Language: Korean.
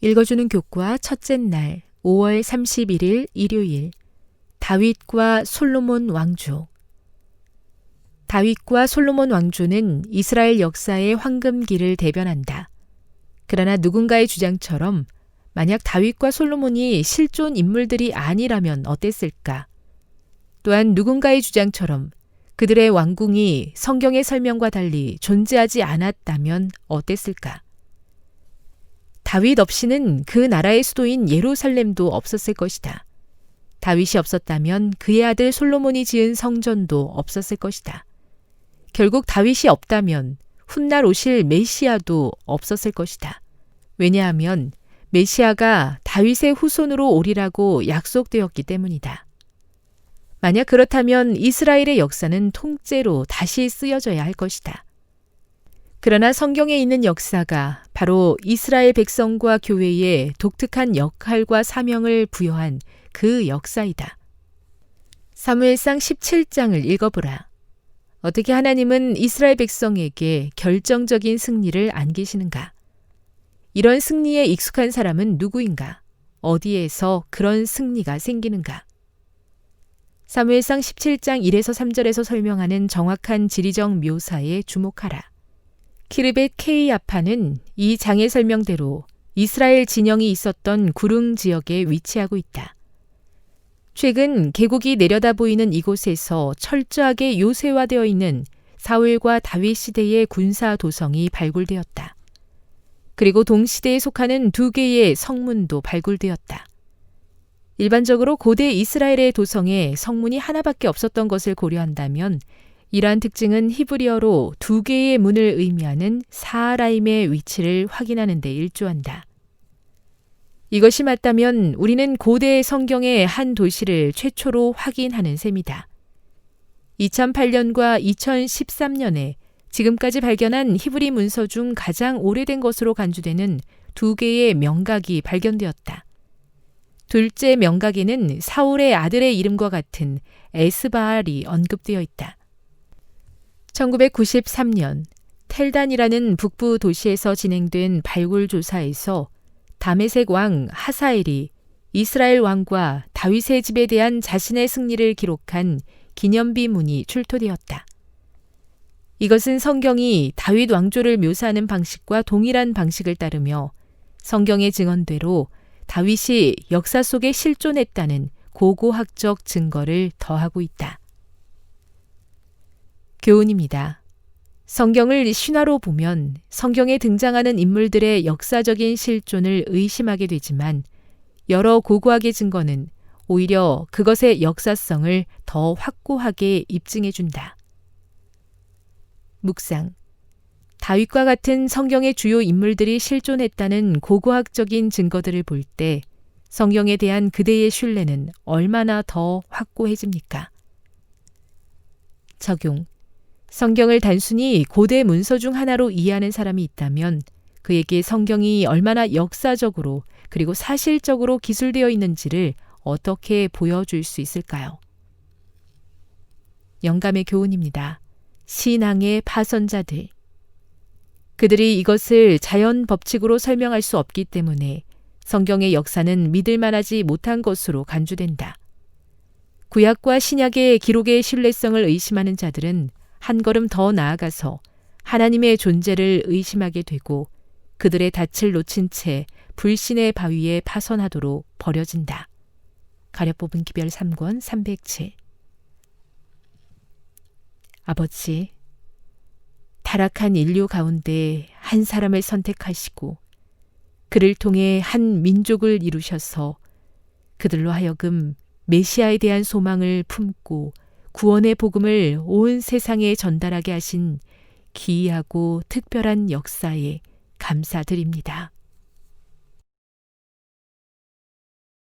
읽어주는 교과 첫째 날 5월 31일 일요일 다윗과 솔로몬 왕조. 다윗과 솔로몬 왕조는 이스라엘 역사의 황금기를 대변한다. 그러나 누군가의 주장처럼 만약 다윗과 솔로몬이 실존 인물들이 아니라면 어땠을까? 또한 누군가의 주장처럼 그들의 왕궁이 성경의 설명과 달리 존재하지 않았다면 어땠을까? 다윗 없이는 그 나라의 수도인 예루살렘도 없었을 것이다. 다윗이 없었다면 그의 아들 솔로몬이 지은 성전도 없었을 것이다. 결국 다윗이 없다면 훗날 오실 메시아도 없었을 것이다. 왜냐하면 메시아가 다윗의 후손으로 오리라고 약속되었기 때문이다. 만약 그렇다면 이스라엘의 역사는 통째로 다시 쓰여져야 할 것이다. 그러나 성경에 있는 역사가 바로 이스라엘 백성과 교회에 독특한 역할과 사명을 부여한 그 역사이다. 사무엘상 17장을 읽어보라. 어떻게 하나님은 이스라엘 백성에게 결정적인 승리를 안기시는가? 이런 승리에 익숙한 사람은 누구인가? 어디에서 그런 승리가 생기는가? 사무엘상 17장 1에서 3절에서 설명하는 정확한 지리적 묘사에 주목하라. 키르벳 케이아파는 이 장의 설명대로 이스라엘 진영이 있었던 구릉 지역에 위치하고 있다. 최근 계곡이 내려다 보이는 이곳에서 철저하게 요새화되어 있는 사울과 다윗 시대의 군사 도성이 발굴되었다. 그리고 동시대에 속하는 2개의 성문도 발굴되었다. 일반적으로 고대 이스라엘의 도성에 성문이 하나밖에 없었던 것을 고려한다면 이러한 특징은 히브리어로 2개의 문을 의미하는 사하라임의 위치를 하기하는 데 일조한다. 이것이 맞다면 우리는 고대 성경의 한 도시를 최초로 확인하는 셈이다. 2008년과 2013년에 지금까지 발견한 히브리 문서 중 가장 오래된 것으로 간주되는 2개의 명각이 발견되었다. 둘째 명각에는 사울의 아들의 이름과 같은 에스바알이 언급되어 있다. 1993년 텔단이라는 북부 도시에서 진행된 발굴 조사에서 다메섹 왕 하사엘이 이스라엘 왕과 다윗의 집에 대한 자신의 승리를 기록한 기념비 문이 출토되었다. 이것은 성경이 다윗 왕조를 묘사하는 방식과 동일한 방식을 따르며 성경의 증언대로 다윗이 역사 속에 실존했다는 고고학적 증거를 더하고 있다. 교훈입니다. 성경을 신화로 보면 성경에 등장하는 인물들의 역사적인 실존을 의심하게 되지만 여러 고고학의 증거는 오히려 그것의 역사성을 더 확고하게 입증해준다. 묵상. 다윗과 같은 성경의 주요 인물들이 실존했다는 고고학적인 증거들을 볼 때 성경에 대한 그대의 신뢰는 얼마나 더 확고해집니까? 적용. 성경을 단순히 고대 문서 중 하나로 이해하는 사람이 있다면 그에게 성경이 얼마나 역사적으로 그리고 사실적으로 기술되어 있는지를 어떻게 보여줄 수 있을까요? 영감의 교훈입니다. 신앙의 파선자들. 그들이 이것을 자연 법칙으로 설명할 수 없기 때문에 성경의 역사는 믿을 만하지 못한 것으로 간주된다. 구약과 신약의 기록의 신뢰성을 의심하는 자들은 한 걸음 더 나아가서 하나님의 존재를 의심하게 되고 그들의 닻을 놓친 채 불신의 바위에 파선하도록 버려진다. 가려 뽑은 기별 3권 307. 아버지, 타락한 인류 가운데 한 사람을 선택하시고 그를 통해 한 민족을 이루셔서 그들로 하여금 메시아에 대한 소망을 품고 구원의 복음을 온 세상에 전달하게 하신 기이하고 특별한 역사에 감사드립니다.